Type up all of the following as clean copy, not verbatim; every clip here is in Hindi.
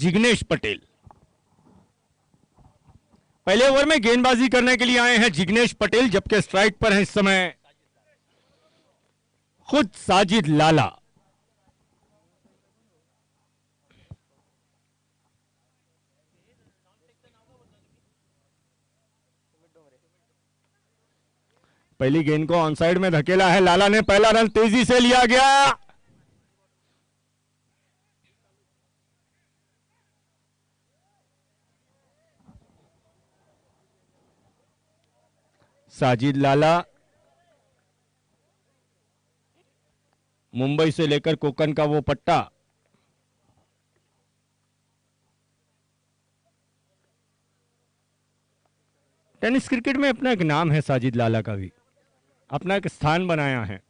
जिग्नेश पटेल। पहले ओवर में गेंदबाजी करने के लिए आए हैं जिग्नेश पटेल, जबकि स्ट्राइक पर है इस समय खुद साजिद लाला। पहली गेंद को ऑन साइड में धकेला है लाला ने, पहला रन तेजी से लिया गया। साजिद लाला मुंबई से लेकर कोकन का वो पट्टा। टेनिस क्रिकेट में अपना एक नाम है साजिद लाला का भी, अपना एक स्थान बनाया है।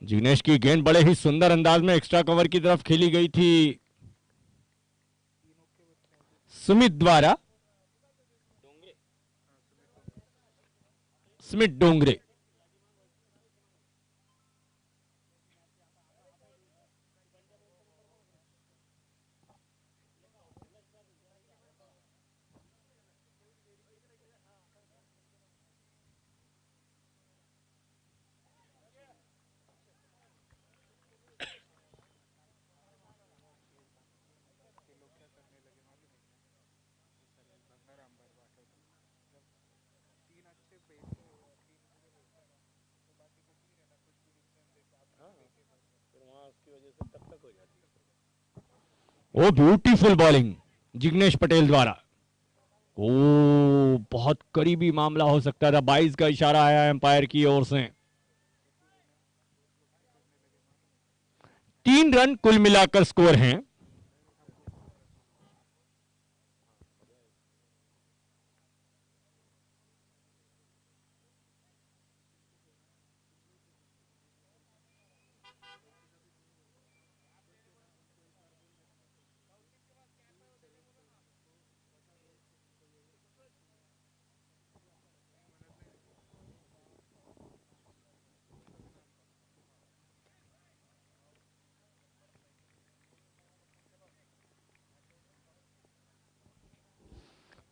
जिग्नेश की गेंद बड़े ही सुंदर अंदाज में एक्स्ट्रा कवर की तरफ खेली गई थी सुमित द्वारा, स्मिथ डोंगरे। ओ ब्यूटीफुल बॉलिंग जिग्नेश पटेल द्वारा। ओ बहुत करीबी मामला हो सकता था, 22 का इशारा आया एम्पायर की ओर से। 3 रन कुल मिलाकर स्कोर हैं।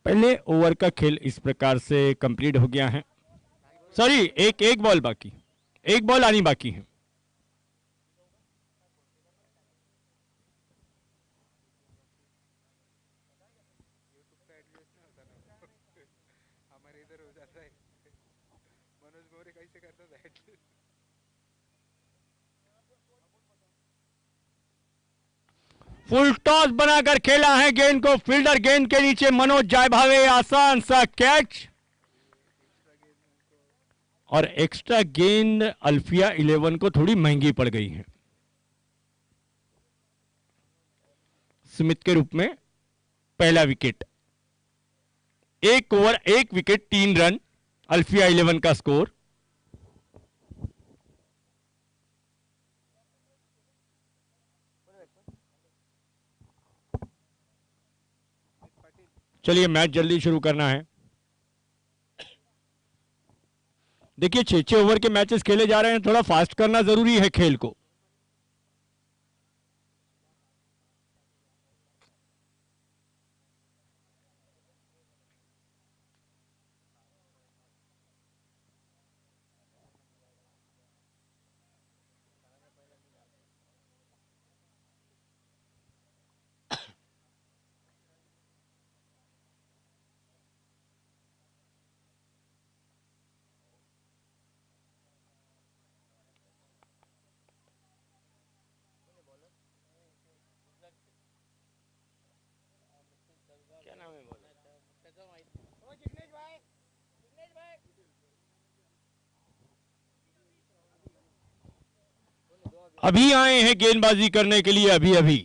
पहले ओवर का खेल इस प्रकार से कंप्लीट हो गया है। सॉरी, एक बॉल बाकी, एक बॉल आनी बाकी है। फुल टॉस बनाकर खेला है गेंद को, फील्डर गेंद के नीचे मनोज जायभावे, आसान सा कैच। और एक्स्ट्रा गेंद अल्फिया 11 को थोड़ी महंगी पड़ गई है। स्मिथ के रूप में पहला wicket, 1 over 1 wicket 3 run, Alfiya 11 का स्कोर। चलिए मैच जल्दी शुरू करना है। देखिए 6-6 ओवर के मैचेस खेले जा रहे हैं, थोड़ा फास्ट करना जरूरी है खेल को। अभी आए हैं गेंदबाजी करने के लिए, अभी अभी।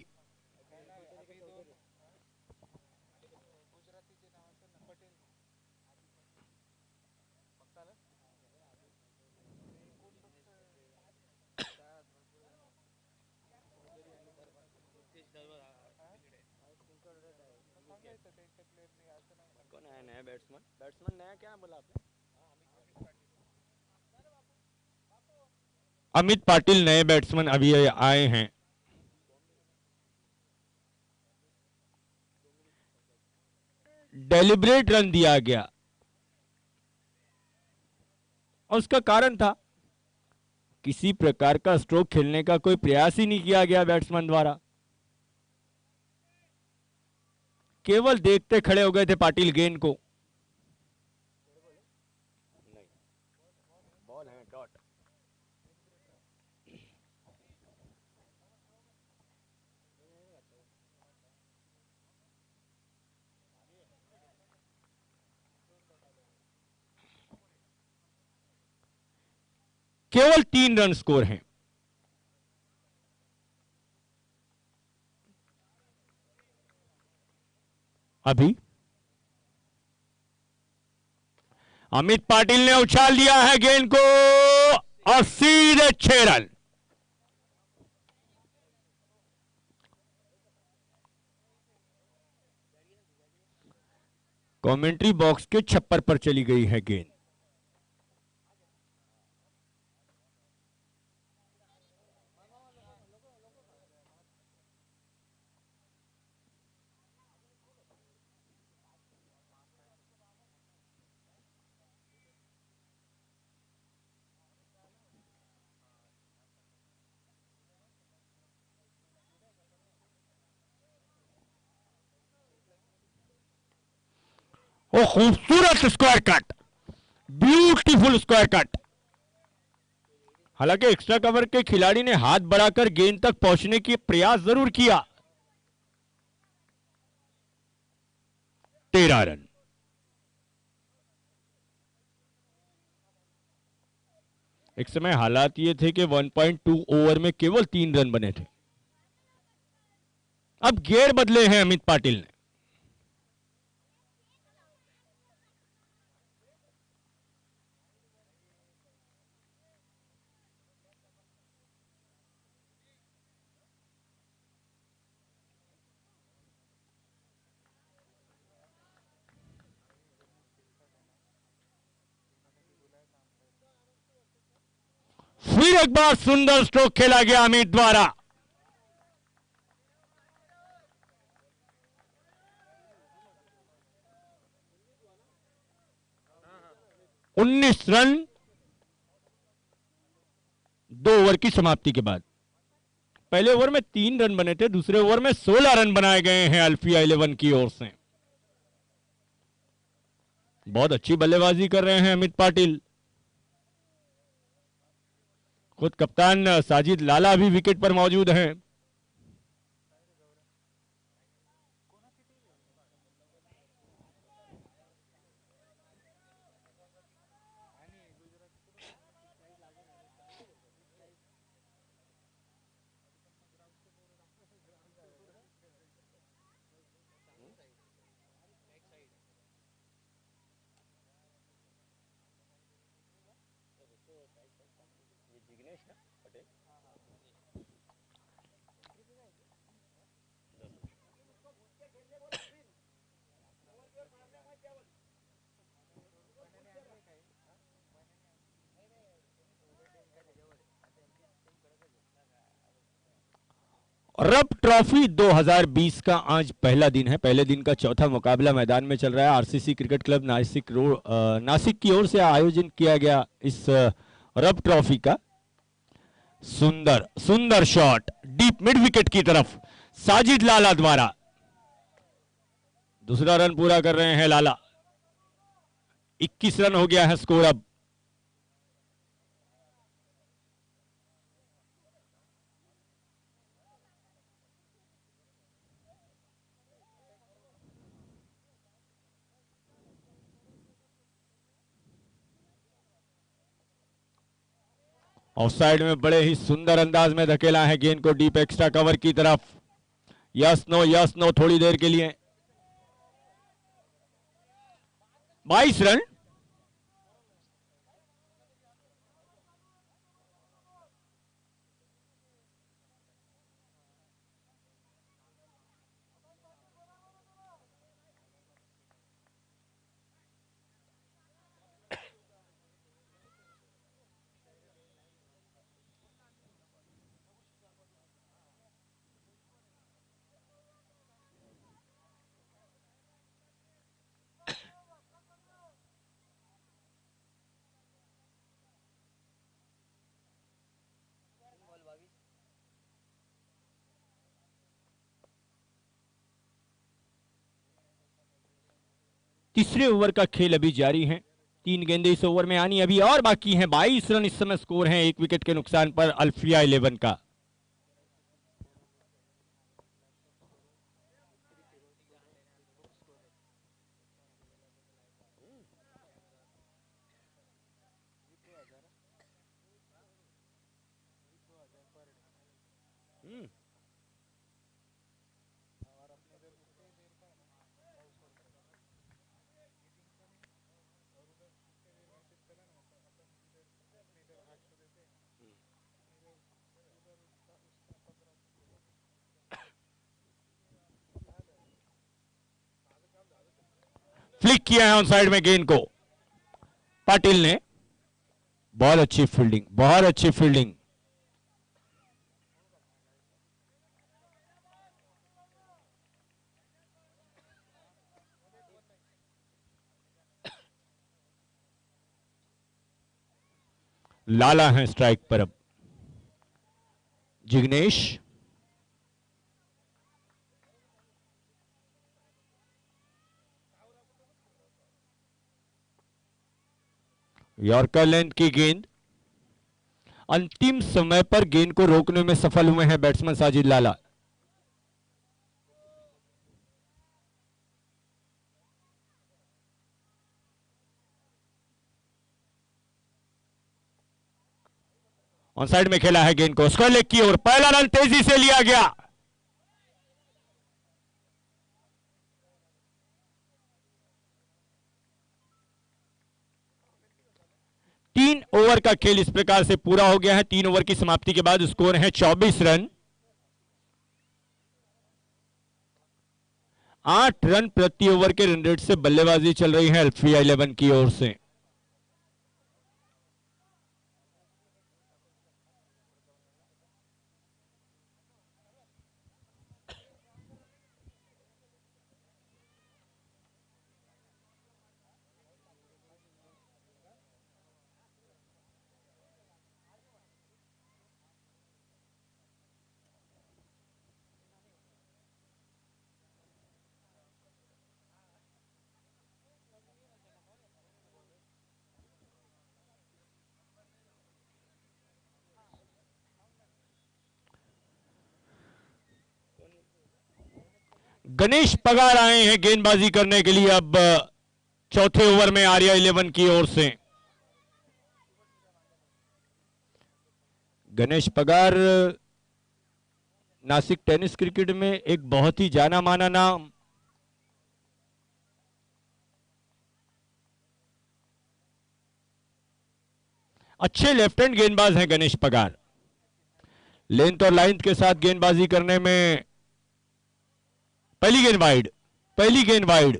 बैट्समैन बैट्समैन नया क्या बोला आपने? अमित पाटिल नए बैट्समैन अभी आए हैं। डेलिब्रेट रन दिया गया और उसका कारण था किसी प्रकार का स्ट्रोक खेलने का कोई प्रयास ही नहीं किया गया बैट्समैन द्वारा, केवल देखते खड़े हो गए थे पाटिल गेंद को। बॉल है डॉट। केवल 3 रन स्कोर हैं। अभी अमित पाटिल ने उछाल दिया है गेंद को और सीधे 6 रन। कमेंट्री बॉक्स के छप्पर पर चली गई है गेंद। वो खूबसूरत square cut, beautiful square cut. हालांकि एक्स्ट्रा कवर के खिलाड़ी ने हाथ बढ़ाकर गेंद तक पहुंचने की प्रयास जरूर किया। 13 रन। एक समय हालात ये थे कि 1.2 ओवर में केवल 3 रन बने थे। अब गेयर बदले हैं अमित पाटिल ने। फिर एक बार सुंदर स्ट्रोक खेला गया अमित द्वारा। 19 रन 2 ओवर की समाप्ति के बाद। पहले ओवर में 3 रन बने थे, दूसरे ओवर में 16 रन बनाए गए हैं अल्फिया 11 की ओर से। बहुत अच्छी बल्लेबाजी कर रहे हैं अमित पाटिल। खुद कप्तान साजिद लाला भी विकेट पर मौजूद हैं। रब ट्रॉफी 2020 का आज पहला दिन है। पहले दिन का चौथा मुकाबला मैदान में चल रहा है। आरसीसी क्रिकेट क्लब नासिक की ओर से आयोजन किया गया इस रब ट्रॉफी का। सुंदर सुंदर शॉट डीप मिड विकेट की तरफ साजिद लाला द्वारा। दूसरा रन पूरा कर रहे हैं लाला। 21 रन हो गया है स्कोर अब। ऑफ साइड में बड़े ही सुंदर अंदाज में धकेला है गेंद को डीप एक्स्ट्रा कवर की तरफ। यस नो थोड़ी देर के लिए। 22 रन। तीसरे ओवर का खेल अभी जारी है। 3 गेंदें इस ओवर में आनी अभी और बाकी हैं। 22 रन इस समय स्कोर है, 1 विकेट के नुकसान पर अल्फिया 11 का। फ्लिक किया है ऑन साइड में गेंद को पाटिल ने। बहुत अच्छी फील्डिंग, बहुत अच्छी फील्डिंग। लाला है स्ट्राइक पर अब। जिग्नेश यॉर्कर लेंथ की गेंद। अंतिम समय पर गेंद को रोकने में सफल हुए हैं batsman Sajid Lala. On side में खेला है गेंद को, स्क्वायर लेग की ओर पहला रन तेजी से लिया गया। तीन ओवर का खेल इस प्रकार से पूरा हो गया है। 3 ओवर की समाप्ति के बाद स्कोर है 24 रन। 8 रन प्रति ओवर के रन रेट से बल्लेबाजी चल रही है अल्फिया 11 की ओर से। गणेश पगार आए हैं गेंदबाजी करने के लिए अब चौथे ओवर में आर्या 11 की ओर से। गणेश पगार नासिक टेनिस क्रिकेट में एक बहुत ही जाना माना नाम। अच्छे लेफ्ट हैंड गेंदबाज हैं गणेश पगार। लेंथ और लाइंथ के साथ गेंदबाजी करने में। पहली गेंद वाइड, पहली गेंद वाइड।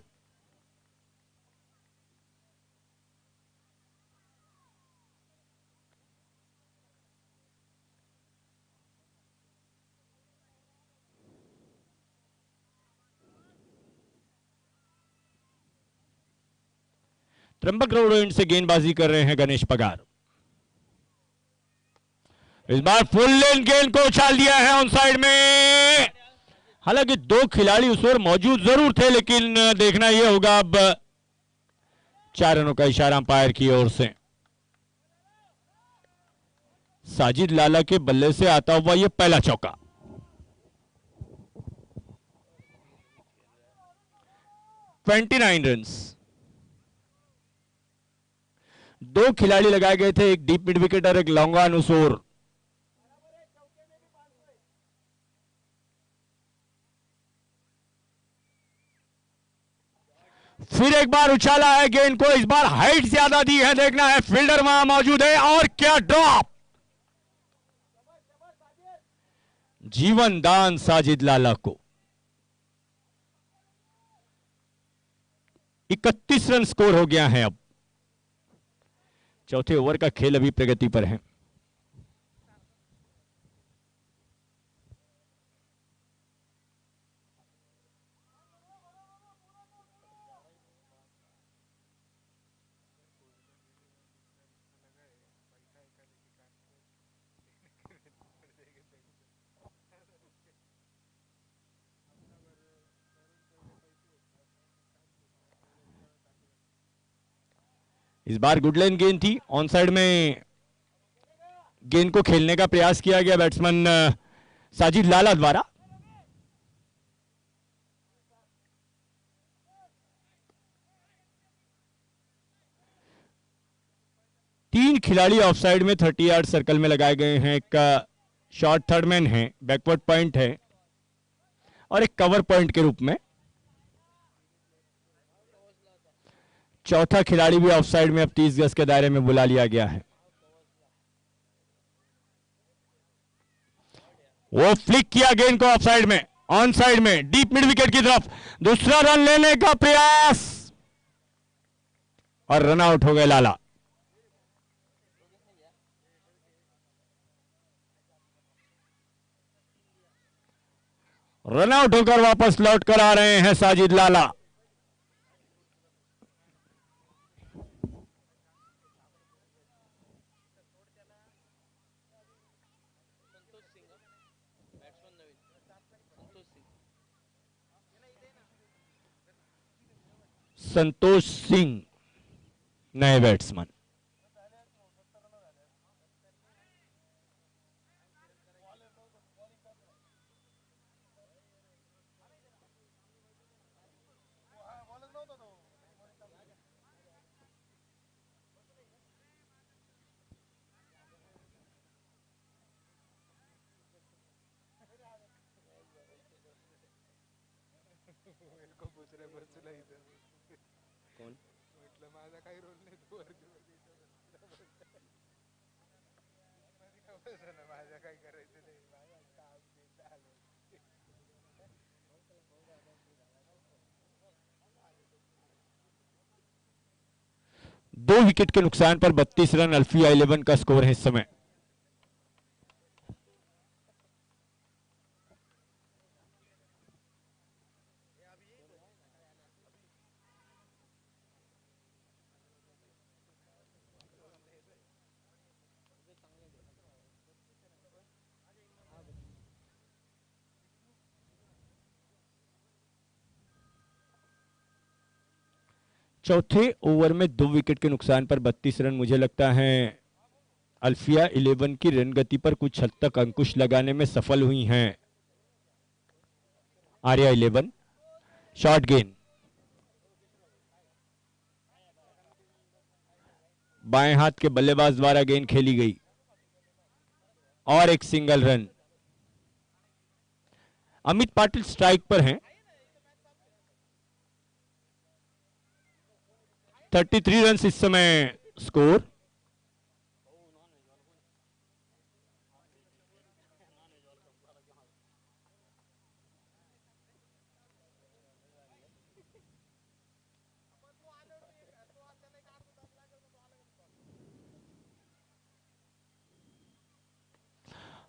त्र्यंबक रोड एंड से गेंदबाजी कर रहे हैं गणेश पगार। इस बार फुल लेन गेंद को उछाल दिया है ऑन साइड में। हालांकि 2 खिलाड़ी उस ओर मौजूद जरूर थे, लेकिन देखना यह होगा अब। 4 रनों का इशारा अंपायर की ओर से। साजिद लाला के बल्ले से आता हुआ यह पहला चौका। Twenty 29 run. 2 खिलाड़ी लगाए गए थे, एक डीप मिड विकेट और एक लॉन्ग ऑन उस ओर। फिर एक बार उछाला है गेंद को, इस बार हाइट ज्यादा दी है। देखना है फील्डर वहां मौजूद है और क्या ड्रॉप। जीवन दान साजिद लाला को। 31 रन स्कोर हो गया है अब। चौथे ओवर का खेल अभी प्रगति पर है। इस बार गुड लेन गेंद थी, ऑन साइड में गेंद को खेलने का प्रयास किया गया बैट्समैन साजिद लाला द्वारा। तीन खिलाड़ी ऑफसाइड में 30 यार्ड सर्कल में लगाए गए हैं। एक शॉर्ट थर्ड मैन है, बैकवर्ड पॉइंट है और एक कवर पॉइंट के रूप में। चौथा खिलाड़ी भी ऑफसाइड में अब 30 गज के दायरे में बुला लिया गया है। वो फ्लिक किया गेंद को ऑफसाइड में, ऑन साइड में, डीप मिड विकेट की तरफ, दूसरा रन लेने का प्रयास और रन आउट हो गए लाला। रन आउट होकर वापस लौट कर आ रहे हैं साजिद लाला। संतोष सिंह नए बैट्समैन। दो विकेट के नुकसान पर 32 रन अल्फिया 11 का स्कोर है इस समय। चौथे ओवर में 2 विकेट के नुकसान पर 32 रन। मुझे लगता है अल्फिया 11 की रन गति पर कुछ हद तक अंकुश लगाने में सफल हुई हैं आर्या 11। शॉर्ट गेंद बाएं हाथ के बल्लेबाज द्वारा गेंद खेली गई और एक single run. Amit Patil strike पर हैं। 33 रन इस समय स्कोर।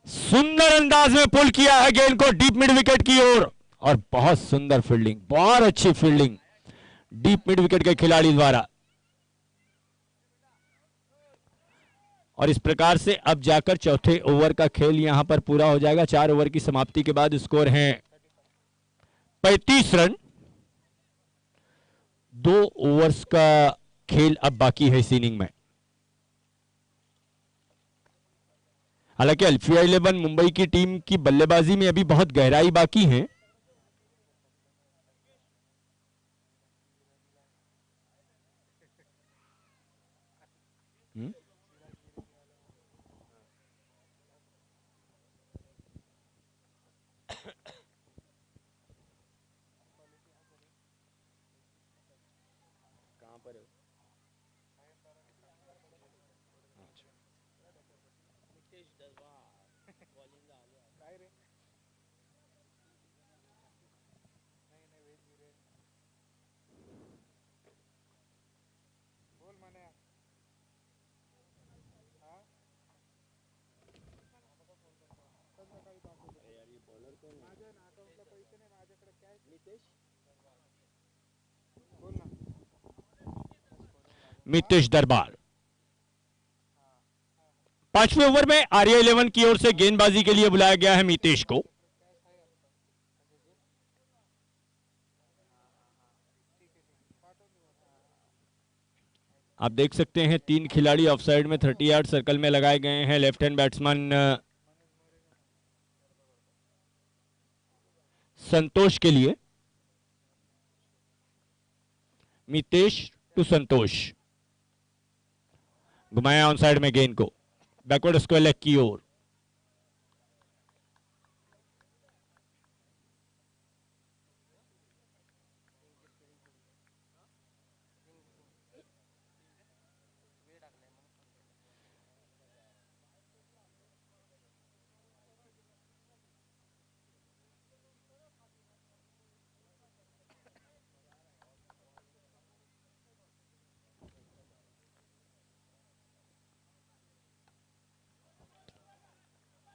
सुंदर अंदाज में पुल किया है गेंद को डीप मिड विकेट की ओर और बहुत सुंदर फील्डिंग, बहुत अच्छी फील्डिंग डीप मिड विकेट के खिलाड़ी द्वारा। और इस प्रकार से अब जाकर चौथे ओवर का खेल यहां पर पूरा हो जाएगा। 4 ओवर की समाप्ति के बाद स्कोर है 35 रन। 2 ओवर्स का खेल अब बाकी है इस इनिंग में। हालांकि अल्फिया 11 मुंबई की टीम की बल्लेबाजी में अभी बहुत गहराई बाकी है। कहां पर है? मितेश दरबार। 5वें ओवर में आर्या 11 की ओर से गेंदबाजी के लिए बुलाया गया है मितेश को। आप देख सकते हैं 3 खिलाड़ी ऑफसाइड में 30 यार्ड सर्कल में लगाए गए हैं। लेफ्ट हैंड बैट्समैन संतोष के लिए, मितेश टू संतोष, घुमाया ऑन साइड में गेंद को, बैकवर्ड स्क्वायर लेग की ओर।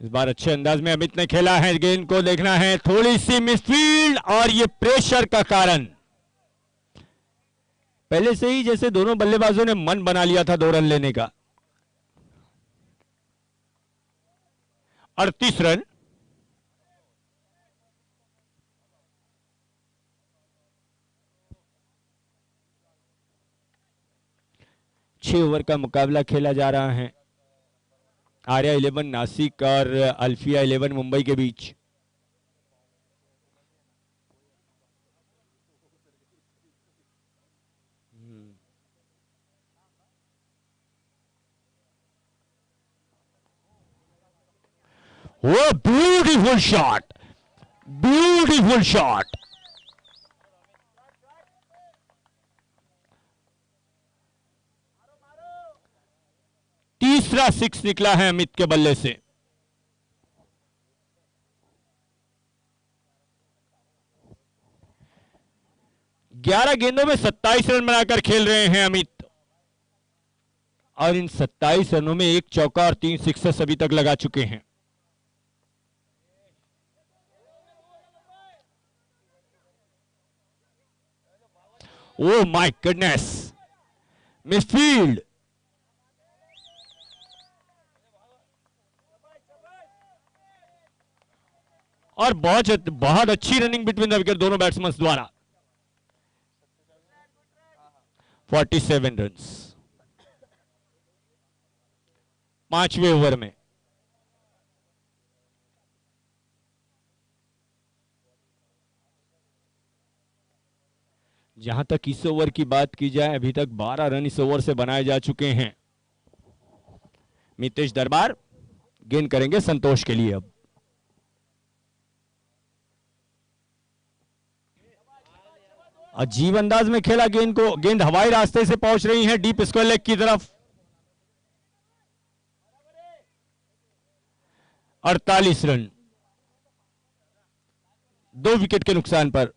इस बार अच्छे अंदाज में अमित ने खेला है, गेंद को देखना है, थोड़ी सी मिसफील्ड और ये प्रेशर का कारण। पहले से ही जैसे दोनों बल्लेबाजों ने मन बना लिया था 2 रन लेने का। 38 रन। छह ओवर का मुकाबला खेला जा रहा है आर्या 11 नासिक और अल्फिया 11 मुंबई के बीच। वो ब्यूटीफुल शॉट, ब्यूटीफुल शॉट। तीसरा 6 निकला है अमित के बल्ले से। ग्यारह गेंदों में 27 रन बनाकर खेल रहे हैं अमित, और इन 27 रनों में 1 चौका और 3 सिक्सर्स अभी तक लगा चुके हैं। Oh my goodness, misfield. और बहुत अच्छी रनिंग बिटवीन द विकेट दोनों बैट्समैन द्वारा। 47 रन्स 5वें ओवर में। जहां तक इस ओवर की बात की जाए, अभी तक 12 रन इस ओवर से बनाए जा चुके हैं। मितेश दरबार गेंद करेंगे संतोष के लिए। अब अजीब अंदाज में खेला गेंद को, गेंद हवाई रास्ते से पहुंच रही है डीप स्क्वायर लेग की तरफ। 48 रन 2 विकेट के नुकसान पर।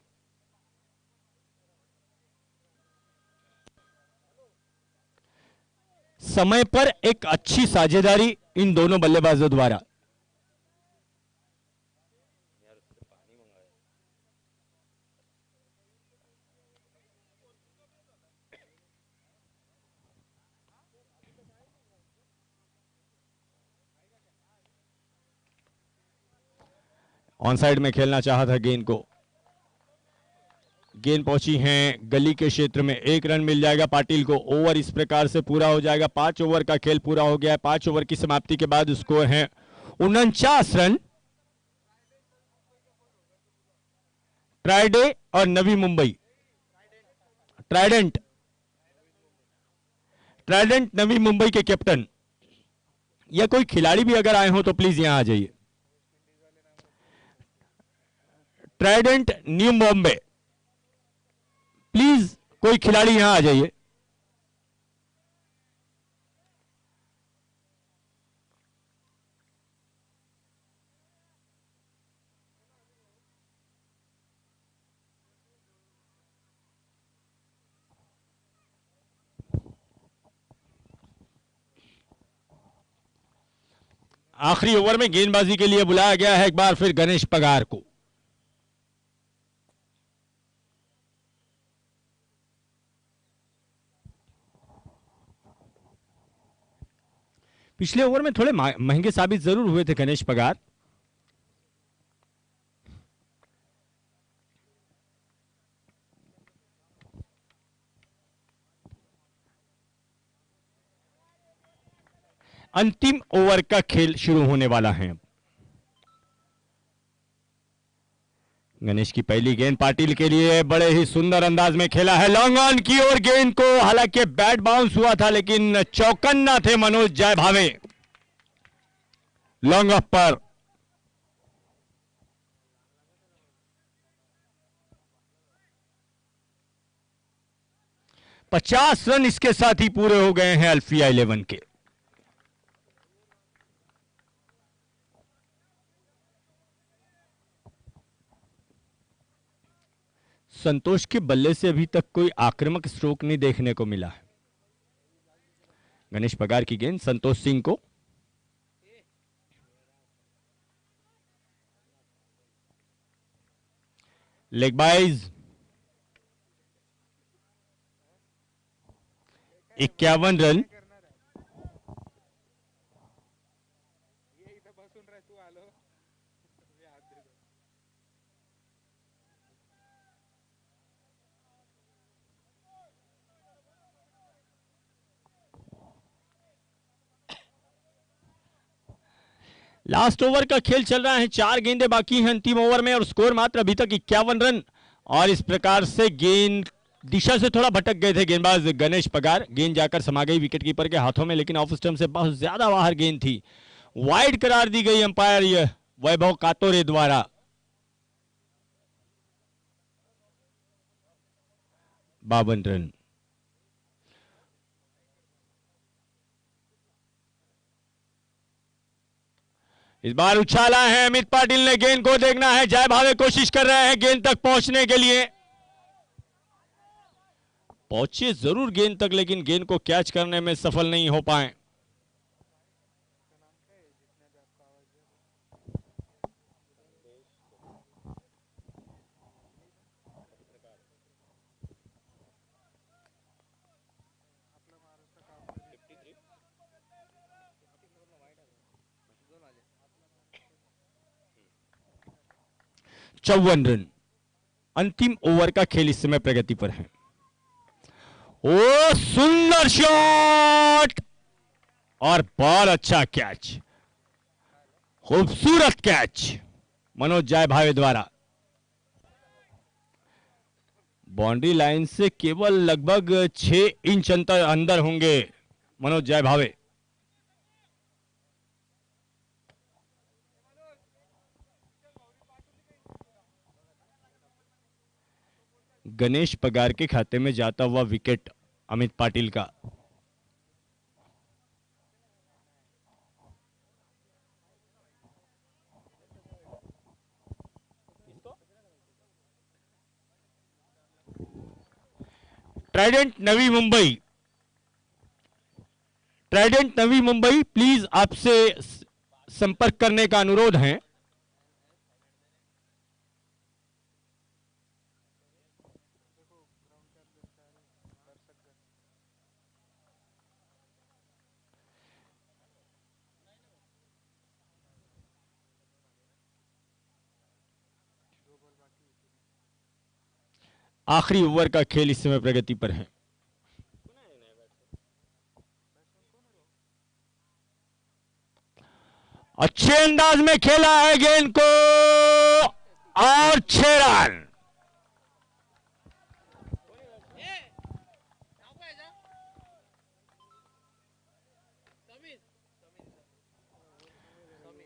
समय पर एक अच्छी साझेदारी इन दोनों बल्लेबाजों द्वारा। ऑन साइड में खेलना चाहा था गेंद को, गेंद पहुंची है गली के क्षेत्र में। 1 रन मिल जाएगा पाटिल को। ओवर इस प्रकार से पूरा हो जाएगा। 5 ओवर का खेल पूरा हो गया है। 5 ओवर की समाप्ति के बाद स्कोर है 49 रन। ट्राइडे और नवी मुंबई, ट्राइडेंट नवी मुंबई के कैप्टन, या कोई खिलाड़ी भी अगर आए हो तो प्लीज यहां आ जाइए। ट्राइडेंट न्यू बॉम्बे, प्लीज कोई खिलाड़ी यहां आ जाइए। आखिरी ओवर में गेंदबाजी के लिए बुलाया गया है एक बार फिर गणेश पगार को। पिछले ओवर में थोड़े महंगे साबित जरूर हुए थे गणेश पगार। अंतिम ओवर का खेल शुरू होने वाला है। गणेश की पहली गेंद पाटिल के लिए बड़े ही सुंदर अंदाज में खेला है लॉन्ग ऑन की ओर गेंद को, हालांकि बैट बाउंस हुआ था लेकिन चौकन्ना थे मनोज जय भावे लॉन्ग ऑफ पर। पचास रन इसके साथ ही पूरे हो गए हैं अल्फिया 11 के। संतोष के बल्ले से अभी तक कोई आक्रामक स्ट्रोक नहीं देखने को मिला है। गणेश पगार की गेंद संतोष सिंह को, leg byes 51 run. Last over का खेल चल रहा है, 4 गेंदें बाकी हैं अंतिम ओवर में और स्कोर मात्र अभी तक 51 रन। और इस प्रकार से गेंद दिशा से थोड़ा भटक गए थे गेंदबाज गणेश पगार, गेंद जाकर समा गई विकेटकीपर के हाथों में, लेकिन ऑफ स्टंप से बहुत ज्यादा बाहर गेंद थी। वाइड करार दी गई अंपायर वैभव कातोरे द्वारा। बावन रन। इस बार उछाला है अमित पाटिल ने, गेंद को देखना है, जय भावे कोशिश कर रहे हैं गेंद तक पहुंचने के लिए, पहुंचे जरूर गेंद तक लेकिन गेंद को कैच करने में सफल नहीं हो पाए। चौवन रन। अंतिम ओवर का खेल इस समय प्रगति पर है। ओ सुंदर शॉट और बहुत अच्छा कैच, खूबसूरत कैच मनोज जय भावे द्वारा। बाउंड्री लाइन से केवल लगभग 6 इंच अंतर अंदर होंगे मनोज जय भावे। गणेश पगार के खाते में जाता हुआ विकेट अमित पाटिल का। Trident Navi Mumbai, Trident Navi Mumbai please आपसे संपर्क करने का अनुरोध है। आखिरी ओवर का खेल इस समय प्रगति पर है। अच्छे अंदाज में खेला है गेंद को और 6 रन।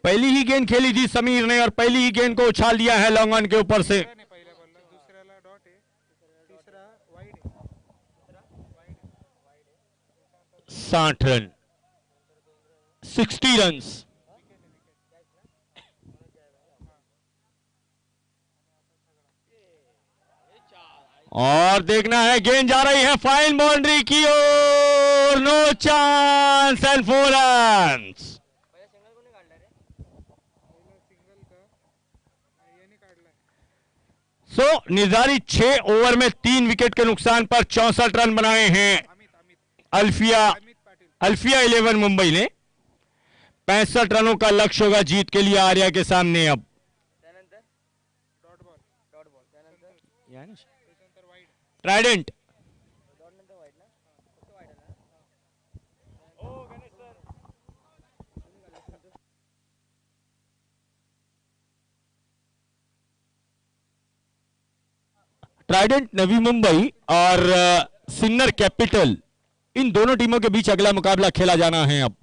पहली ही गेंद खेली थी समीर ने और पहली ही गेंद को उछाल दिया है लॉन्ग ऑन के ऊपर से। 60 रन, 60 रन। और देखना है गेंद जा रही है फाइन बाउंड्री की ओर, नो चांस एंड 4 रन। निर्धारित 6 ओवर में 3 विकेट के नुकसान पर 64 रन बनाए हैं अल्फिया 11 मुंबई ने। 65 रनों का लक्ष्य होगा जीत के लिए आर्या के सामने। अब ट्राइडेंट ट्राइडेंट नवी मुंबई और सिन्नर कैपिटल, इन दोनों टीमों के बीच अगला मुकाबला खेला जाना है अब।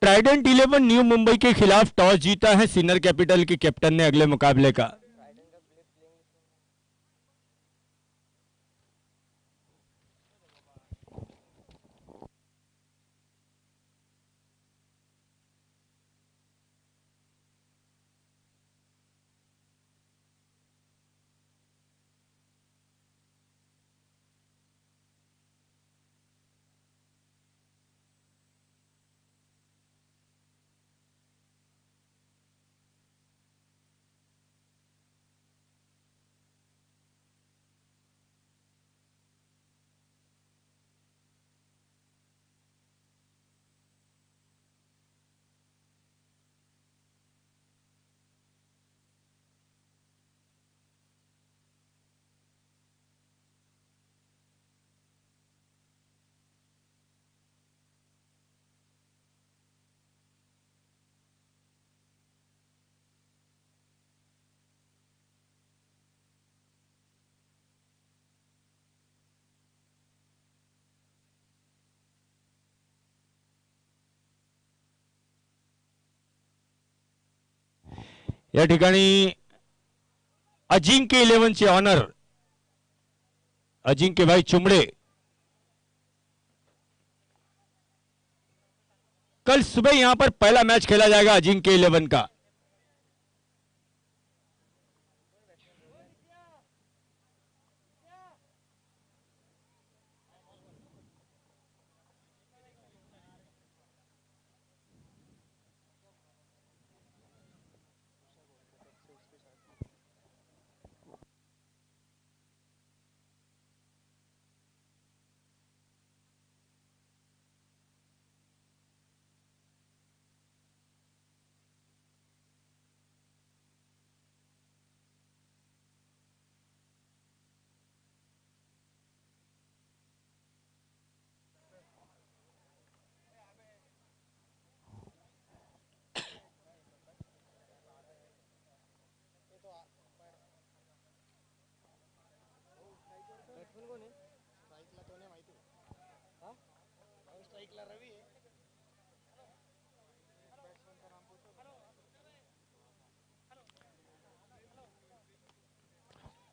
ट्राइडेंट 11 न्यू मुंबई के खिलाफ टॉस जीता है सिन्नर कैपिटल के कैप्टन ने अगले मुकाबले का। या ठिकाणी अजिंक्य 11चे ऑनर अजिंक्य भाई चुमड़े कल सुबह यहां पर पहला मैच खेला जाएगा अजिंक्य 11 का।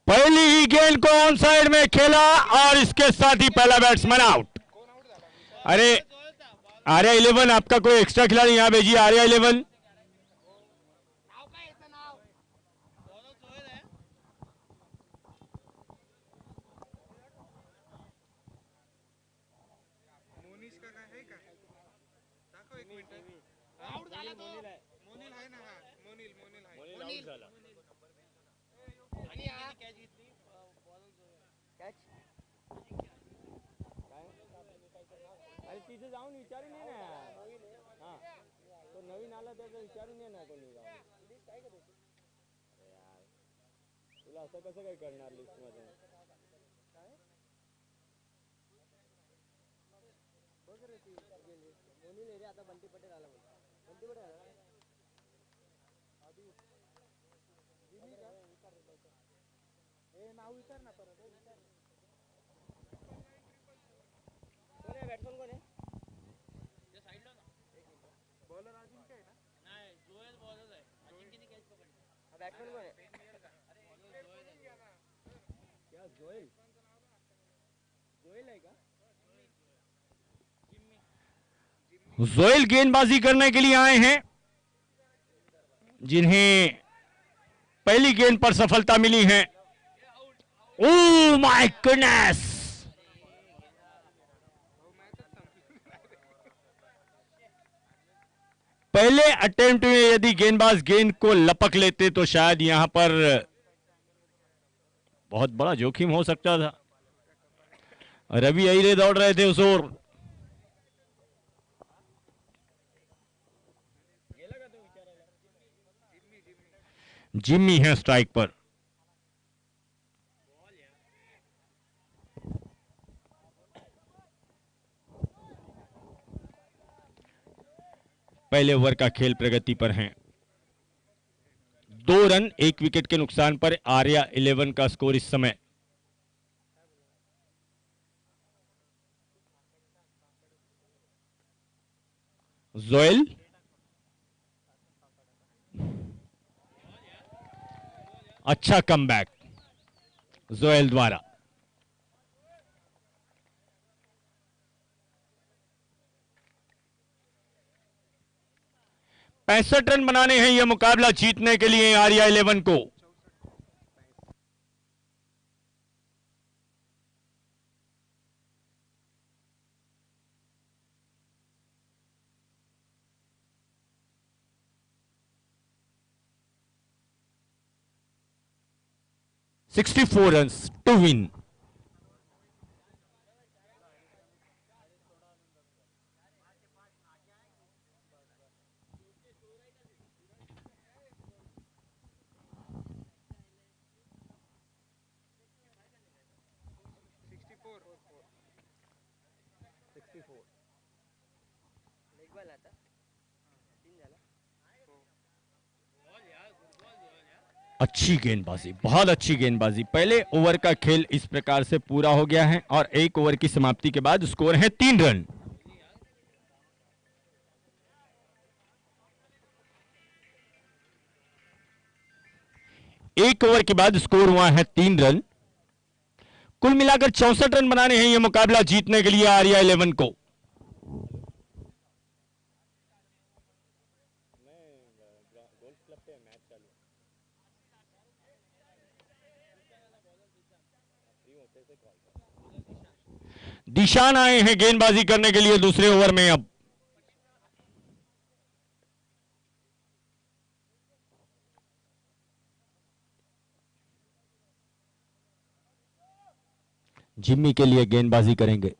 पहली ही गेंद को ऑन साइड में खेला और इसके साथ ही पहला बैट्समैन आउट। अरे आर्या 11 आपका कोई एक्स्ट्रा खिलाड़ी यहां भेजिए। आर्या 11 तिथे जाऊन विचारून ये ना। हा तो नवीन आला त्याचा विचारून ये ना कोणी जाऊन। तुला असं कसं काय करणार लिस्ट मध्ये? रे आता बंटी पटेल आला बोल। बंटी पटेल आला आधी दिली का? जोएल गेंदबाजी करने के लिए आए हैं, जिन्हें पहली गेंद पर सफलता मिली है। ओह माय गुडनेस, पहले अटेम्प्ट में यदि गेंदबाज गेंद को लपक लेते तो शायद यहां पर बहुत बड़ा जोखिम हो सकता था। रवि अय्यर दौड़ रहे थे उस ओर। जिम्मी है स्ट्राइक पर। पहले ओवर का खेल प्रगति पर है। 2 रन 1 विकेट के नुकसान पर आर्या 11 का स्कोर इस समय। जोएल अच्छा कमबैक जोएल द्वारा। पैंसठ रन बनाने हैं यह मुकाबला जीतने के लिए आर्या 11 को। $64 runs to win. अच्छी गेंदबाजी, बहुत अच्छी गेंदबाजी। पहले ओवर का खेल इस प्रकार से पूरा हो गया है और 1 ओवर की समाप्ति के बाद स्कोर है 3 रन। एक ओवर के बाद स्कोर हुआ है 3 रन। कुल मिलाकर 64 रन बनाने हैं यह मुकाबला जीतने के लिए आर्या 11 को। दिशान आए हैं गेंदबाजी करने के लिए दूसरे ओवर में। अब जिम्मी के लिए गेंदबाजी करेंगे।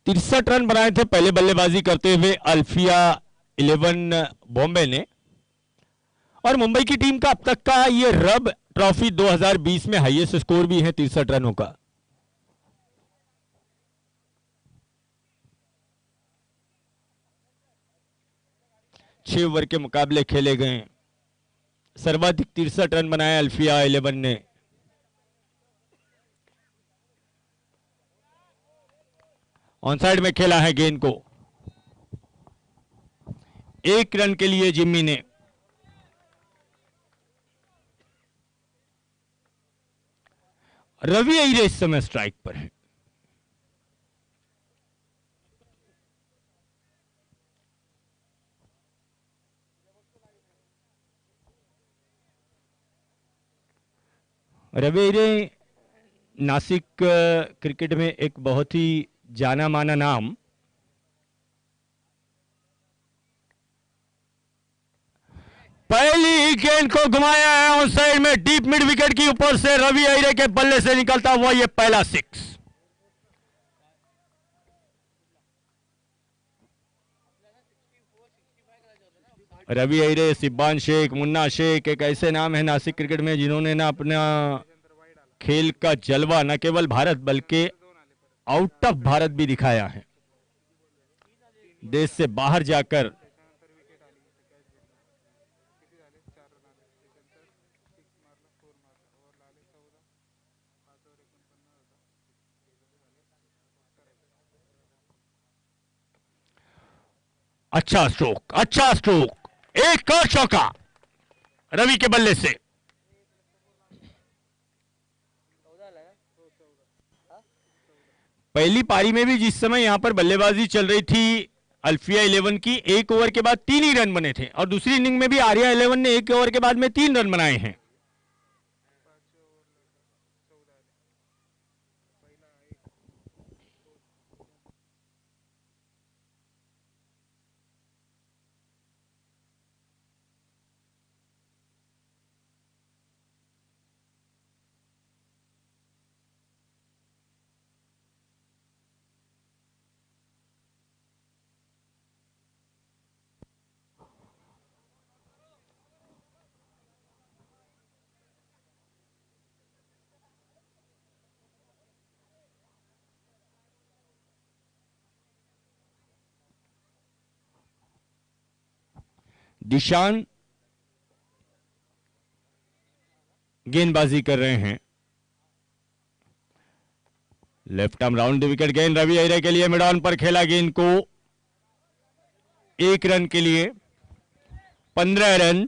तिरसठ रन बनाए थे पहले बल्लेबाजी करते हुए अल्फिया 11 बॉम्बे ने, और मुंबई की टीम का अब तक का ये रब ट्रॉफी 2020 में हाईएस्ट स्कोर भी है 63 रनों का। छह ओवर के मुकाबले खेले गए, सर्वाधिक 63 रन बनाए अल्फिया 11 ने। ऑनसाइड में खेला है गेंद को, 1 रन के लिए जिम्मी ने। रवि अय्यर इस समय स्ट्राइक पर है। रवि अय्यर नासिक क्रिकेट में एक बहुत ही जाना माना नाम। पहली गेंद को घुमाया है ऑन साइड में, डीप मिड विकेट की ऊपर से रवि अय्यर के बल्ले से निकलता हुआ यह पहला 6। रवि अय्यर, सिब्बान शेख, मुन्ना शेख एक ऐसे नाम है नासिक क्रिकेट में जिन्होंने ना अपना खेल का जलवा न केवल भारत बल्कि आउट ऑफ भारत भी दिखाया है। देश से बाहर जाकर अच्छा स्ट्रोक, अच्छा स्ट्रोक, एक और चौका रवि के बल्ले से। पहली पारी में भी जिस समय यहां पर बल्लेबाजी चल रही थी अल्फिया 11 की, एक ओवर के बाद 3 ही रन बने थे, और दूसरी इनिंग में भी आर्या 11 ने एक ओवर के बाद में 3 रन बनाए हैं। दिशान गेंदबाजी कर रहे हैं, left arm round the wicket गेंद रवि अहिरे के लिए, मिड ऑन पर खेला गेंद को, 1 रन के लिए 15 रन।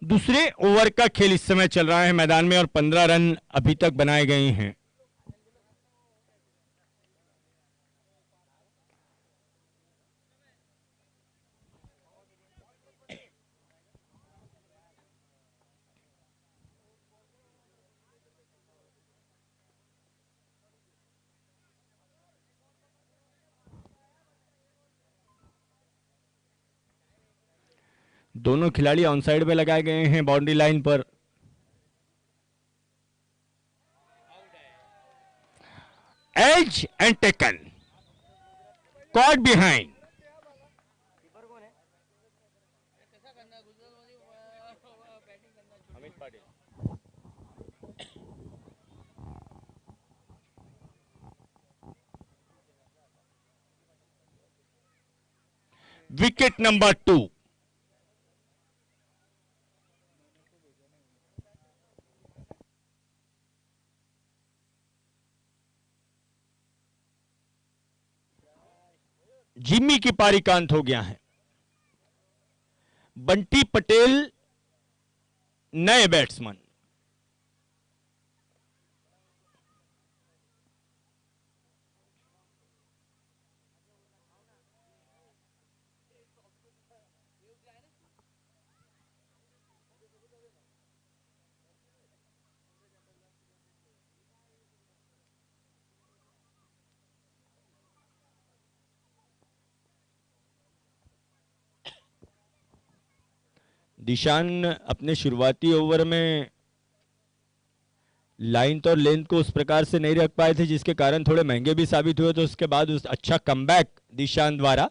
दूसरे ओवर का खेल इस समय चल रहा है मैदान में और 15 रन अभी तक बनाए गए हैं। दोनों खिलाड़ी ऑन साइड पे लगाए गए हैं बाउंड्री लाइन पर। Edge and taken, caught behind. Wicket number 2। Jimmy की पारी का अंत हो गया है। बंटी पटेल नए बैट्समैन। दिशान अपने शुरुआती ओवर में लाइन और लेंथ को उस प्रकार से नहीं रख पाए थे, जिसके कारण थोड़े महंगे भी साबित हुए, तो उसके बाद उस अच्छा कमबैक दिशान द्वारा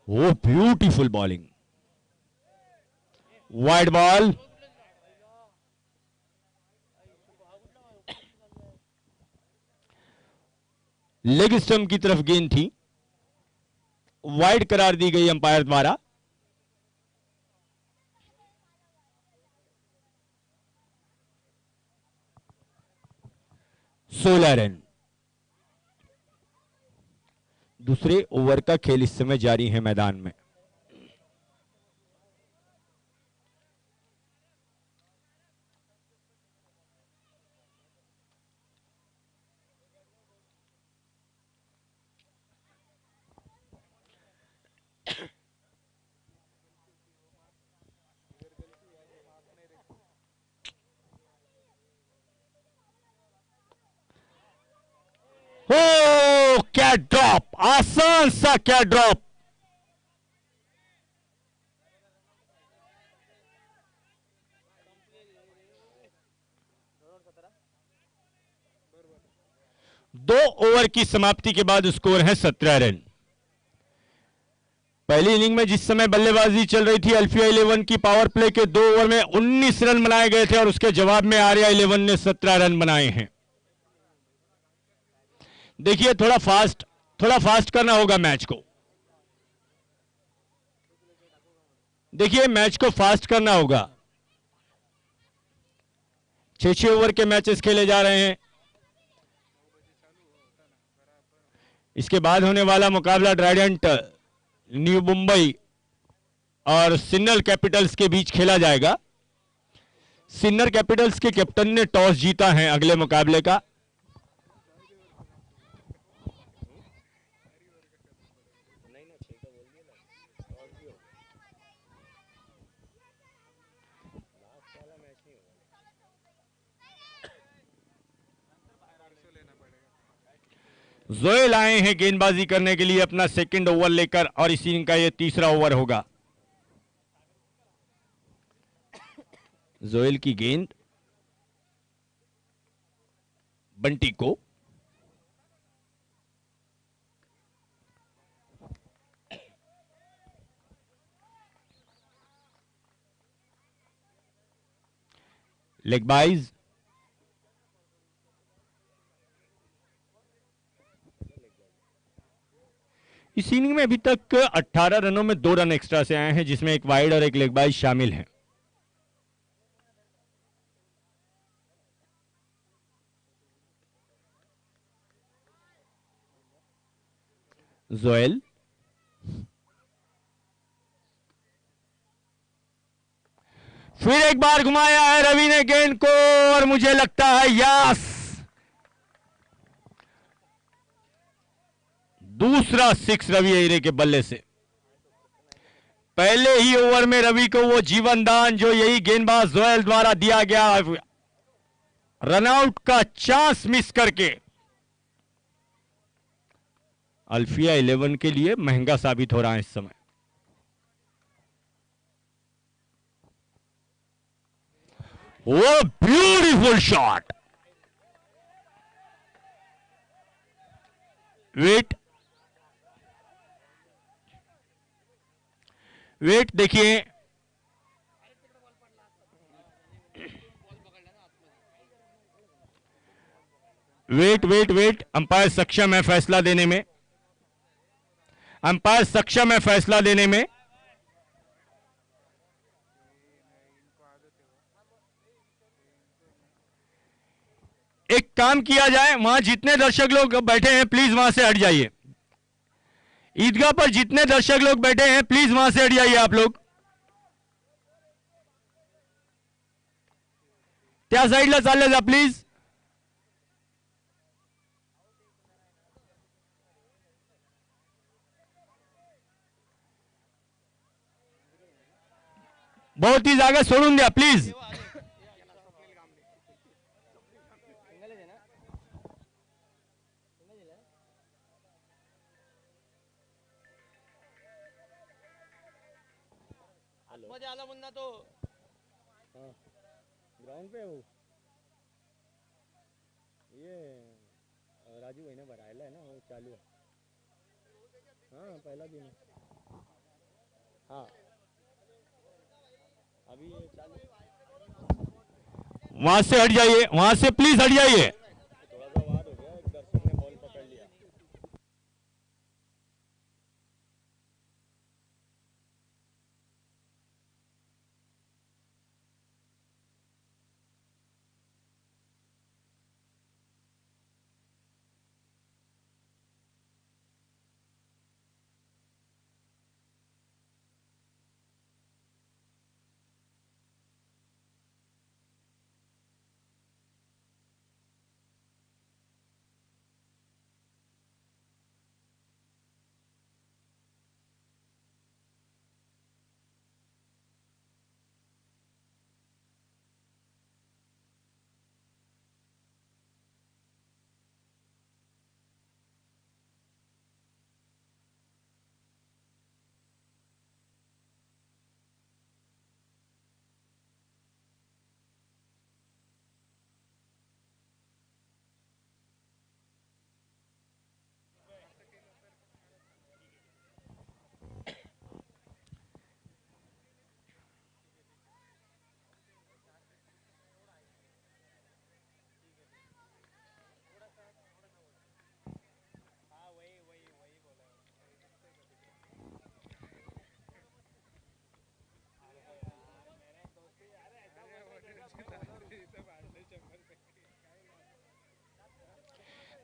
वो beautiful bowling, wide ball, leg stump की तरफ गेंद थी, वाइड करार दी गई अंपायर द्वारा। सोलह रन। दूसरे ओवर का खेल इस समय जारी है मैदान में। ओ क्या ड्रॉप, आसान सा क्या ड्रॉप। दो ओवर की समाप्ति के बाद स्कोर है 17 रन। पहली इनिंग में जिस समय बल्लेबाजी चल रही थी अल्फिया 11 की, पावर प्ले के 2 ओवर में 19 रन बनाए गए थे और उसके जवाब में आर्या 11 ने 17 रन बनाए हैं। देखिए थोड़ा फास्ट करना होगा मैच को। देखिए मैच को फास्ट करना होगा। 6-6 ओवर के मैचेस खेले जा रहे हैं। इसके बाद होने वाला मुकाबला ट्राइडेंट न्यू मुंबई और सिन्नर कैपिटल्स के बीच खेला जाएगा। सिन्नर कैपिटल्स के कैप्टन ने टॉस जीता है अगले मुकाबले का। जोएल आए हैं गेंदबाजी करने के लिए अपना सेकंड ओवर लेकर और इस इनिंग का यह तीसरा ओवर होगा। जोएल की गेंद बंटी को, लेग बाइज। इस इनिंग में अभी तक 18 रनों में 2 रन एक्स्ट्रा से आए हैं, जिसमें एक वाइड और एक लेग बाइज शामिल हैं। जोएल फिर एक बार घुमाया है रवि ने गेंद को और मुझे लगता है यस, दूसरा 6 रवि अय्यर के बल्ले से। पहले ही ओवर में रवि को वो जीवन दान जो यही गेंदबाज जोएल द्वारा दिया गया, रनआउट का चांस मिस करके अल्फिया 11 के लिए महंगा साबित हो रहा है इस समय। वो ब्यूटीफुल शॉट। वेट देखिए, वेट अंपायर सक्षम है फैसला देने में। अंपायर सक्षम है फैसला देने में। एक काम किया जाए, वहां जितने दर्शक लोग बैठे हैं प्लीज वहां से हट जाइए। ईदगाह पर जितने दर्शक लोग बैठे हैं प्लीज वहां से हट जाइए आप लोग। त्या साइडला चालले जा प्लीज। बहुत ही जागा सोडून द्या प्लीज। मध्ये आला मुन्ना तो ग्राउंड पे वो ये राजू भाई ने भरायला है ना, वो चालू है। हाँ पहला दिन है। हाँ अभी ये चालू। वहां से हट जाइए, वहां से प्लीज हट जाइए। थोड़ा सा वाद हो गया, एक दर्शक ने बॉल पकड़ लिया।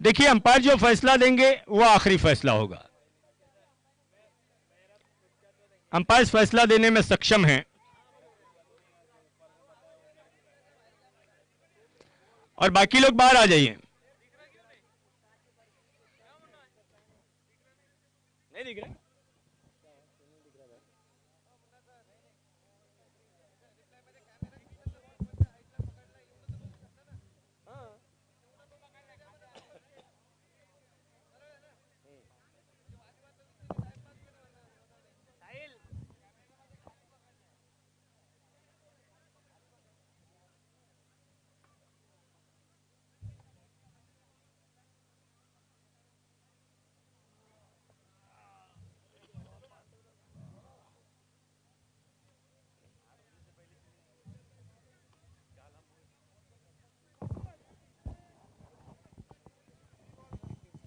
देखिए अंपायर जो फैसला देंगे वो आखिरी फैसला होगा। अंपायर फैसला देने में सक्षम हैं और बाकी लोग बाहर आ जाइए। नहीं दिख रहा?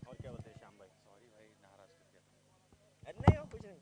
और क्या बताए श्याम भाई? सॉरी भाई, नाराज कर दिया। नहीं हो कुछ नहीं।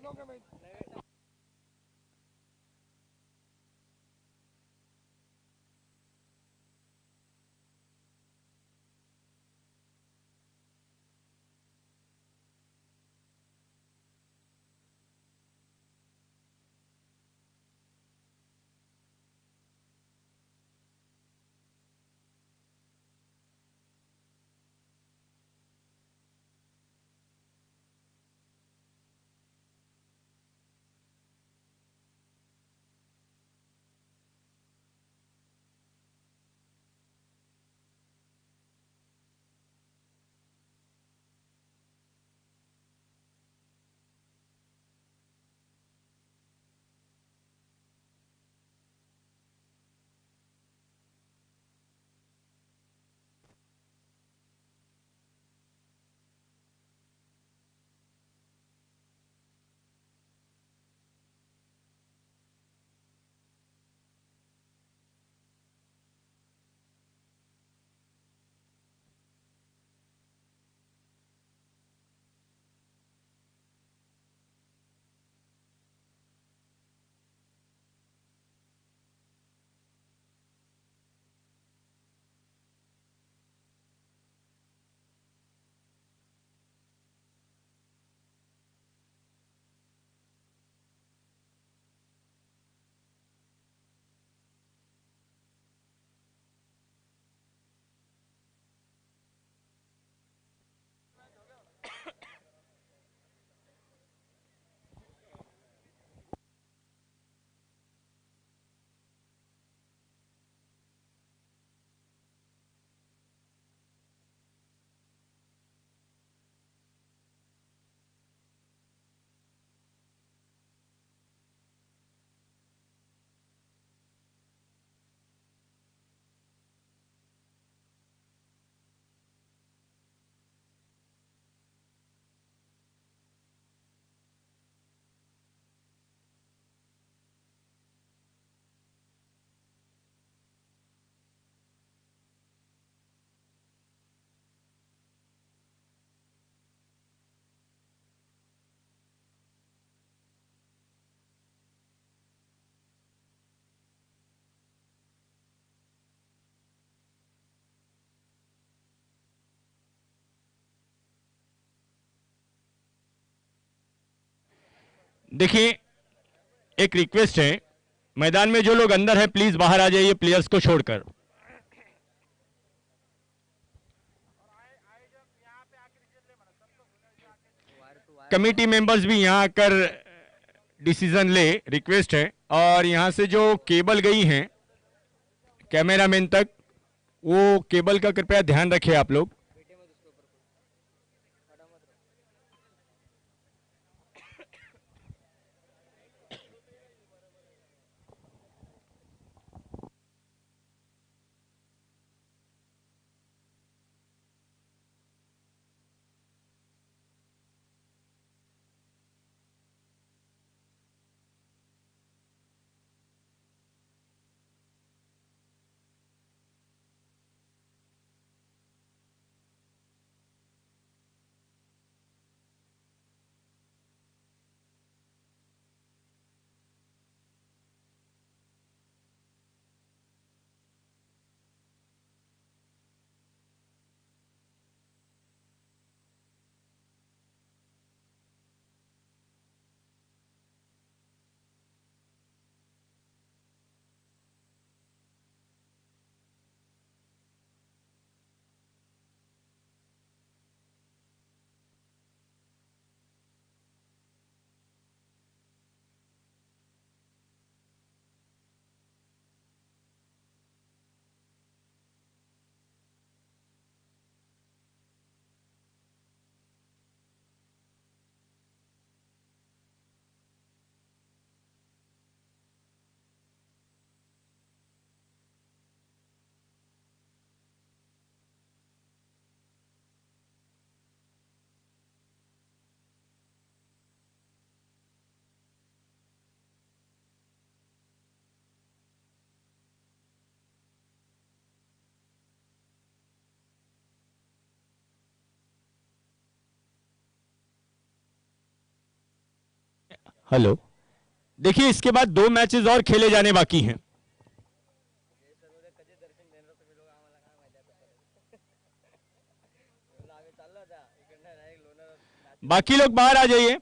No comment. देखिए, एक रिक्वेस्ट है, मैदान में जो लोग अंदर हैं प्लीज बाहर आ जाइए प्लेयर्स को छोड़कर। कमेटी मेंबर्स भी यहां आकर डिसीजन ले, रिक्वेस्ट है। और यहां से जो केबल गई हैं कैमरामैन तक, वो केबल का कृपया ध्यान रखें आप लोग। हेलो, देखिए इसके बाद 2 मैचेस और खेले जाने बाकी हैं। बाकी लोग बाहर आ जाइए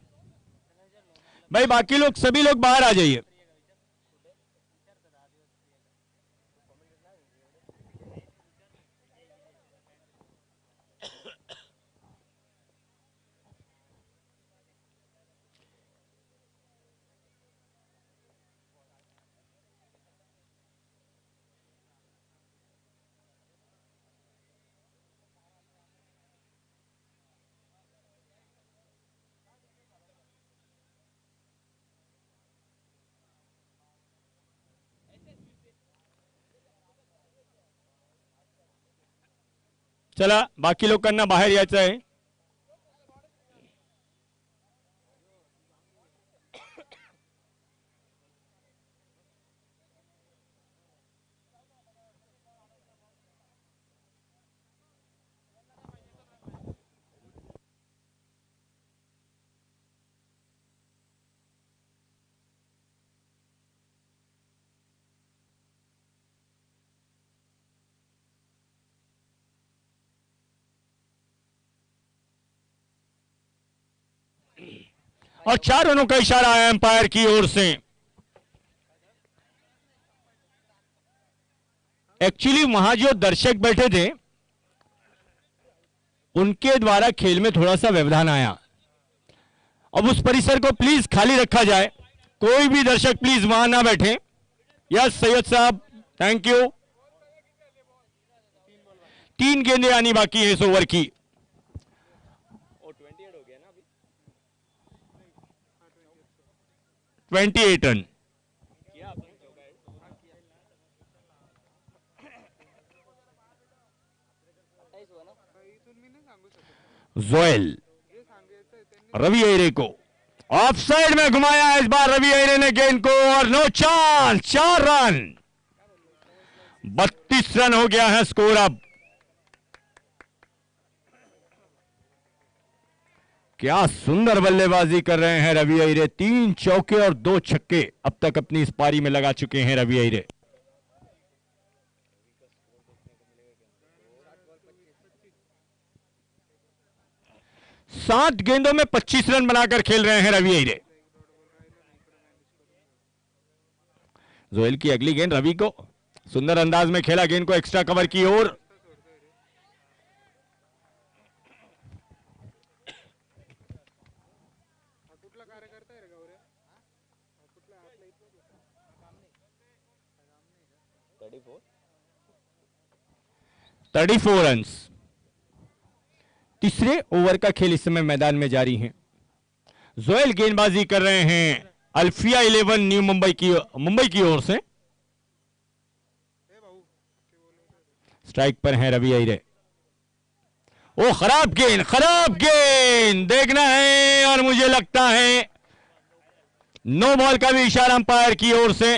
भाई, बाकी लोग सभी लोग बाहर आ जाइए। चला, बाकी लोकांना बाहेर यायचं आहे। और 4 रनों का इशारा आया एम्पायर की ओर से। एक्चुअली वहां जो दर्शक बैठे थे उनके द्वारा खेल में थोड़ा सा व्यवधान आया। अब उस परिसर को प्लीज खाली रखा जाए, कोई भी दर्शक प्लीज वहां ना बैठे। यस सैयद साहब, थैंक यू। 3 गेंदें आनी बाकी है इस ओवर की। 28 रन। जोएल रवि अयरे को ऑफ साइड में घुमाया इस बार रवि अयरे ने गेंद को, और नो चांस। 4 रन, 32 रन हो गया है स्कोर। अब क्या सुंदर बल्लेबाजी कर रहे हैं रवि अयरे। 3 चौके और 2 छक्के अब तक अपनी इस पारी में लगा चुके हैं रवि अयरे। सात गेंदों में 25 रन बनाकर खेल रहे हैं रवि अयरे। जोएल की अगली गेंद रवि को, सुंदर अंदाज में खेला गेंद को एक्स्ट्रा कवर की ओर। कुठला कार्यकर्ता आहे रे गौऱ्या? कुठला आपल्या इथं काम नाही. 34 रन। तीसरे ओवर का खेल इस समय मैदान में जारी है। जोएल गेंदबाजी कर रहे हैं अल्फिया 11 न्यू मुंबई की ओर से। स्ट्राइक पर हैं रवि अहिरे। ओ खराब गेंद देखना है, और मुझे लगता है नो बॉल का भी इशारा अंपायर की ओर से।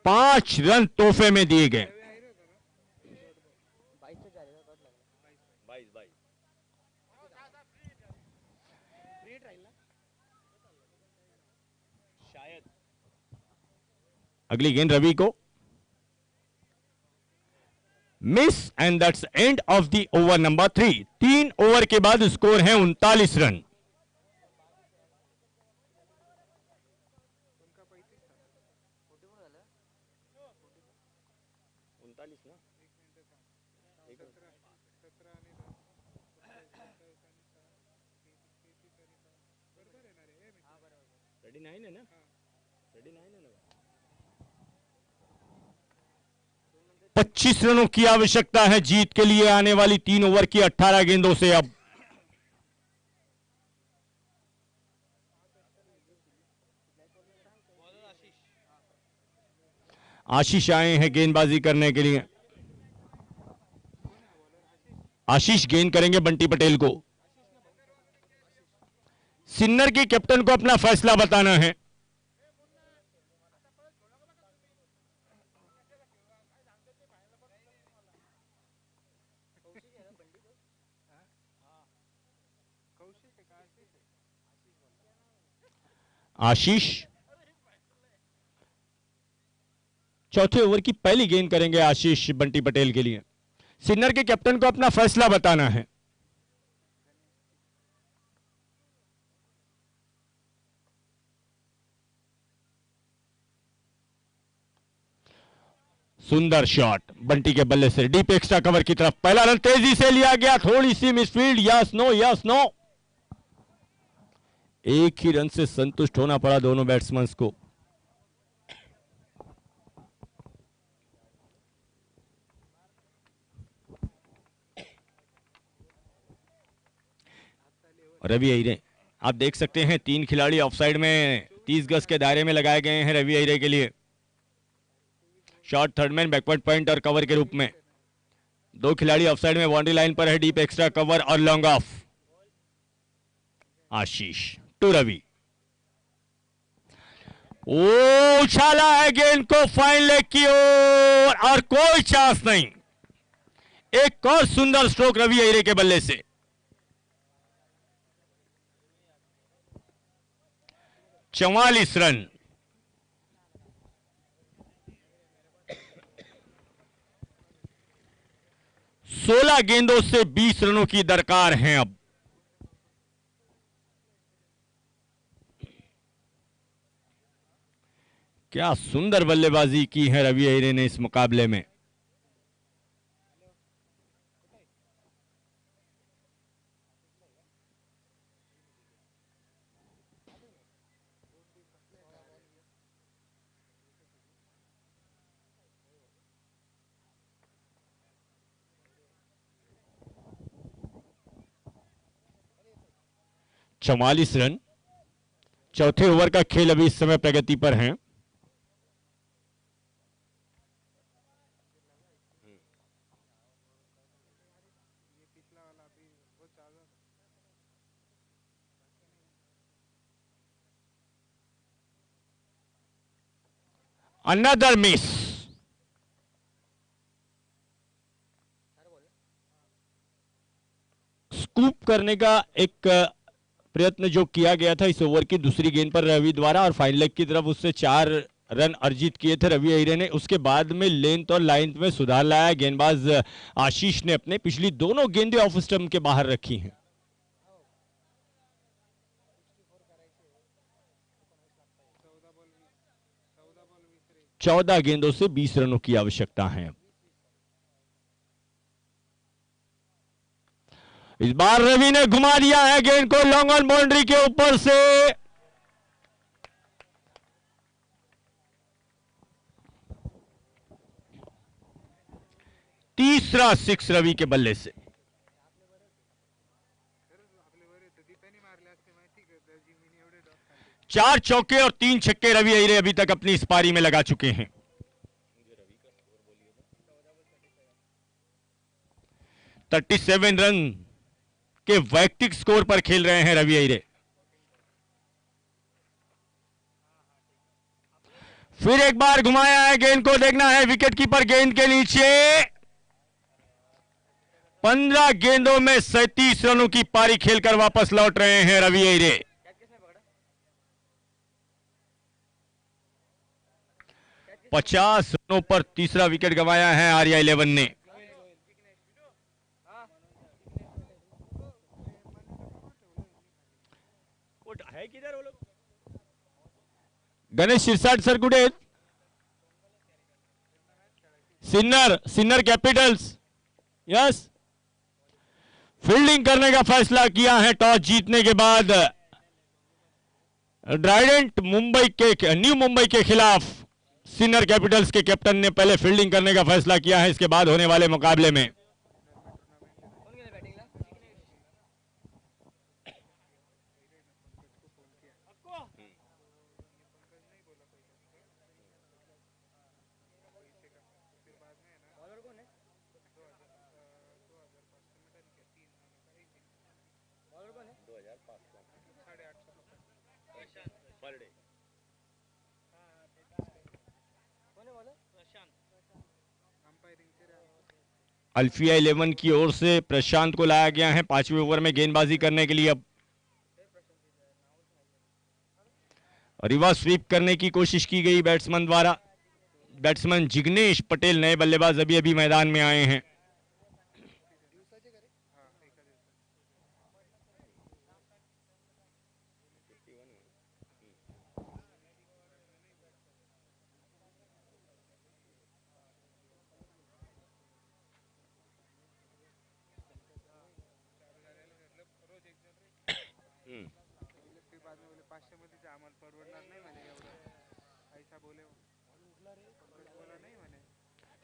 पांच रन तोहफे में दिए गए। अगली गेंद रवि को, miss, and that's end of the over number 3। 3 over के बाद स्कोर है 39 रन। है ना? 25 रनों की आवश्यकता है जीत के लिए आने वाली 3 ओवर की 18 गेंदों से। अब आशीष आए हैं गेंदबाजी करने के लिए। आशीष गेंद करेंगे बंटी पटेल को। सिन्नर की कैप्टन को अपना फैसला बताना है। आशीष चौथे ओवर की पहली गेंद करेंगे। आशीष बंटी पटेल के लिए। सिन्नर के कैप्टन को अपना फैसला बताना है। सुंदर शॉट बंटी के बल्ले से डीप एक्स्ट्रा कवर की तरफ। पहला रन तेजी से लिया गया, थोड़ी सी misfield. Yes no, yes no. एक ही रन से संतुष्ट होना पड़ा दोनों बैट्समैन को। रवि अहिरे आप देख सकते हैं 3 खिलाड़ी ऑफसाइड में 30 गज के दायरे में लगाए गए हैं रवि अहिरे के लिए। शॉर्ट थर्डमैन, बैकवर्ड पॉइंट और कवर के रूप में। 2 खिलाड़ी ऑफसाइड में बाउंड्री लाइन पर है। डीप एक्स्ट्रा कवर और long off. Ashish to Ravi. ओ उछाला है गेंद को फाइन लेग की ओर, और कोई चांस नहीं। एक और सुंदर स्ट्रोक रवि अहिरे के बल्ले से। 44 रन। सोलह गेंदों से 20 रनों की दरकार है अब। क्या सुंदर बल्लेबाजी की है रवि अहिरे ने इस मुकाबले में। चौवालीस रन। चौथे ओवर का खेल अभी इस समय प्रगति पर है। Another miss. स्कूप करने का एक प्रयत्न जो किया गया था इस ओवर की दूसरी गेंद पर रवि द्वारा, और फाइन लेग की तरफ उससे 4 रन अर्जित किए थे रवि अहिरे ने। उसके बाद में लेंथ और लाइन में सुधार लाया। गेंदबाज आशीष ने अपने पिछली दोनों गेंदें ऑफ स्टंप के बाहर रखी हैं। 14 गेंदों से 20 रनों की आवश्यकता है। इस बार रवि ने घुमा दिया है गेंद को लॉन्ग ऑन बाउंड्री के ऊपर से। तीसरा सिक्स रवि के बल्ले से। चार चौके और 3 छक्के रवि अहिरे अभी तक अपनी इस पारी में लगा चुके हैं। 37 रन के वैयक्तिक स्कोर पर खेल रहे हैं रवि अहिरे। फिर एक बार घुमाया है गेंद को, देखना है विकेट कीपर गेंद के नीचे। 15 गेंदों में 37 रनों की पारी खेलकर वापस लौट रहे हैं रवि अहिरे। 50 रनों पर तीसरा विकेट गंवाया है आर्या 11 ने। है किधर वो लोग? गणेश शिरसाट सर गुडे। सिन्नर कैपिटल्स। यस, फील्डिंग करने का फैसला किया है टॉस जीतने के बाद। ड्राइडेंट न्यू मुंबई के खिलाफ सिन्नर कैपिटल्स के कैप्टन ने पहले फील्डिंग करने का फैसला किया है। इसके बाद होने वाले मुकाबले में अल्फिया 11 की ओर से प्रशांत को लाया गया है 5वें ओवर में गेंदबाजी करने के लिए। अब रिवर्स स्वीप करने की कोशिश की गई बैट्समैन द्वारा। बैट्समैन जिग्नेश पटेल नए बल्लेबाज अभी अभी मैदान में आए हैं।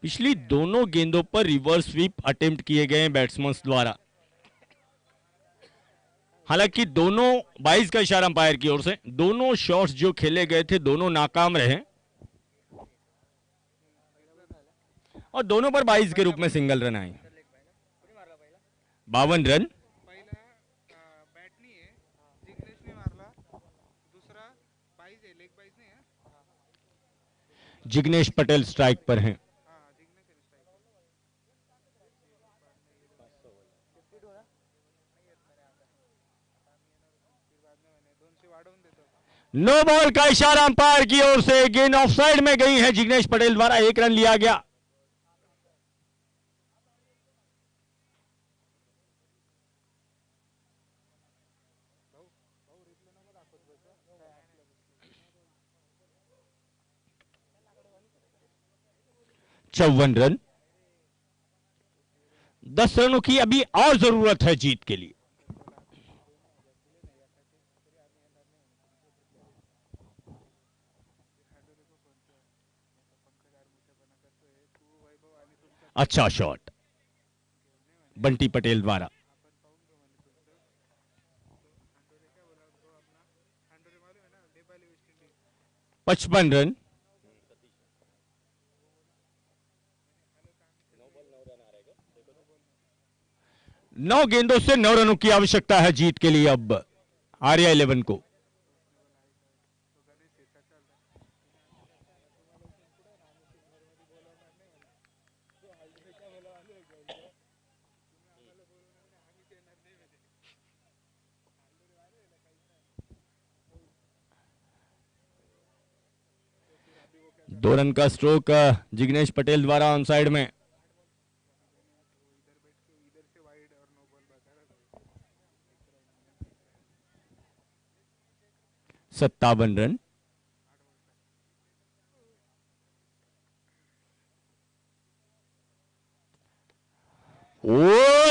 पिछली दोनों गेंदों पर रिवर्स स्वीप अटेम्प्ट किए गए बैट्समैन द्वारा। हालांकि दोनों 22 का इशारा अंपायर की ओर से, दोनों शॉट्स जो खेले गए थे दोनों नाकाम रहे और दोनों पर 22 के रूप में सिंगल रन आए। 52 रन। जिग्नेश पटेल स्ट्राइक पर हैं। नो बॉल का इशारा अंपायर की ओर से। गेंद ऑफसाइड में गई है जिग्नेश पटेल द्वारा। 1 रन लिया गया। चौवन रन। 10 रनों की अभी और जरूरत है जीत के लिए। अच्छा शॉट बंटी पटेल द्वारा। पचपन रन। 9 गेंदों से 9 रनों की आवश्यकता है जीत के लिए अब आर्या 11 को। 2 रन का स्ट्रोक जिग्नेश पटेल द्वारा ऑन साइड में। इधर से वाइड और नो बॉल बता रहा था। 57 रन। ओ,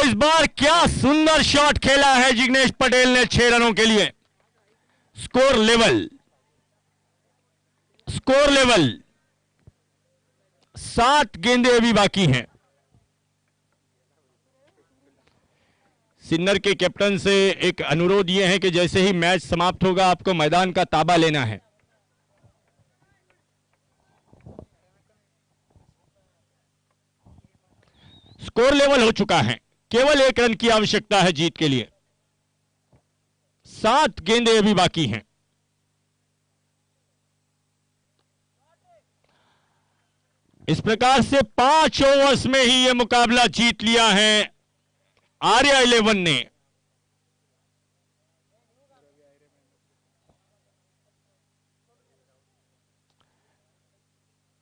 इस बार क्या सुंदर शॉट खेला है जिग्नेश पटेल ने 6 रनों के लिए। स्कोर लेवल 7 गेंदें अभी बाकी हैं। सिन्नर के कैप्टन से एक अनुरोध यह है कि जैसे ही मैच समाप्त होगा आपको मैदान का ताबा लेना है। स्कोर लेवल हो चुका है, केवल 1 रन की आवश्यकता है जीत के लिए। 7 गेंदें अभी बाकी हैं। इस प्रकार से 5 ओवर्स में ही यह मुकाबला जीत लिया है आर्या 11 ने।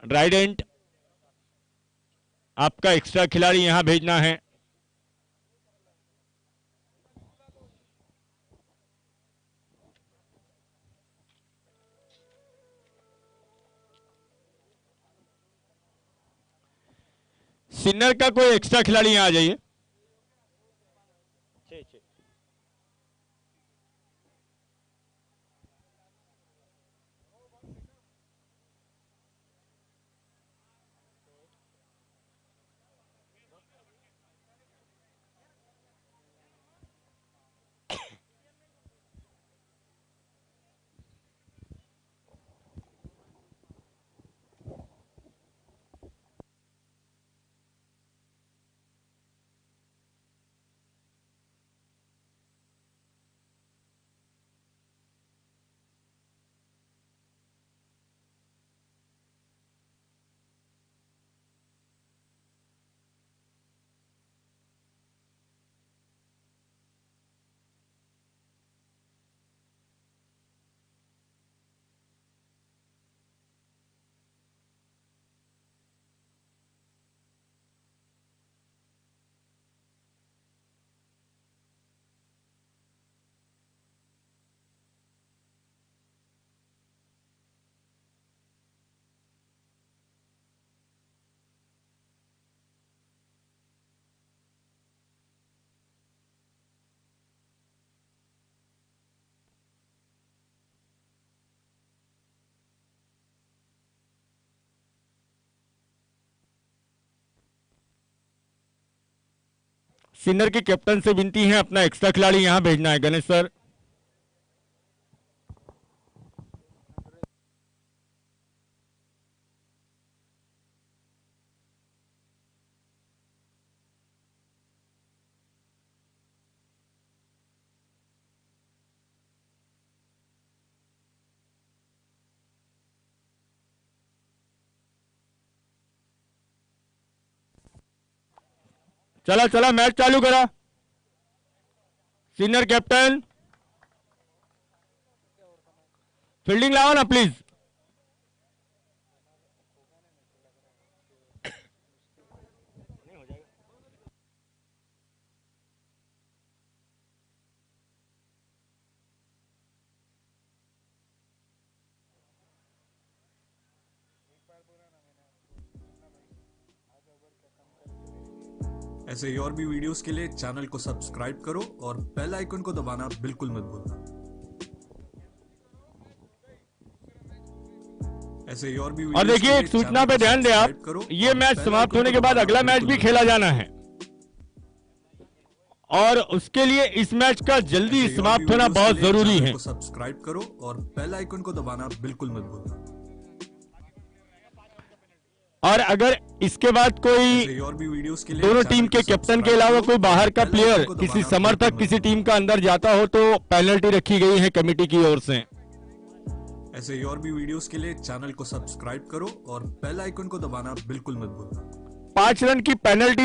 ट्राइडेंट आपका एक्स्ट्रा खिलाड़ी यहां भेजना है। सिन्नर का कोई एक्स्ट्रा खिलाड़ी यहां आ जाइए। सिन्नर के कैप्टन से विनती है अपना एक्स्ट्रा खिलाड़ी यहां भेजना है। गणेश सर, चला चला मैच चालू करा। सीनियर कैप्टन फील्डिंग लाओ ना प्लीज। ऐसे ही और भी वीडियोस के लिए चैनल को सब्सक्राइब करो और बेल आइकन को दबाना बिल्कुल मत भूलना। ऐसे ही और भी और देखिए एक सूचना पे ध्यान दें आप, ये मैच समाप्त होने के बाद अगला मैच भी खेला जाना है और उसके लिए इस मैच का जल्दी समाप्त होना बहुत जरूरी है। सब्सक्राइब करो और बेल आइकन को दबाना बिल्कुल मत भूलना। और अगर इसके बाद कोई और भी वीडियोस के लिए दोनों टीम के कैप्टन के अलावा कोई बाहर का प्लेयर किसी समर्थक किसी टीम का अंदर जाता हो तो पेनल्टी रखी गई है कमेटी की ओर से। ऐसे ही और भी वीडियोस के लिए चैनल को सब्सक्राइब करो और बेल आइकन को दबाना बिल्कुल मत भूलना। 5 रन की पेनल्टी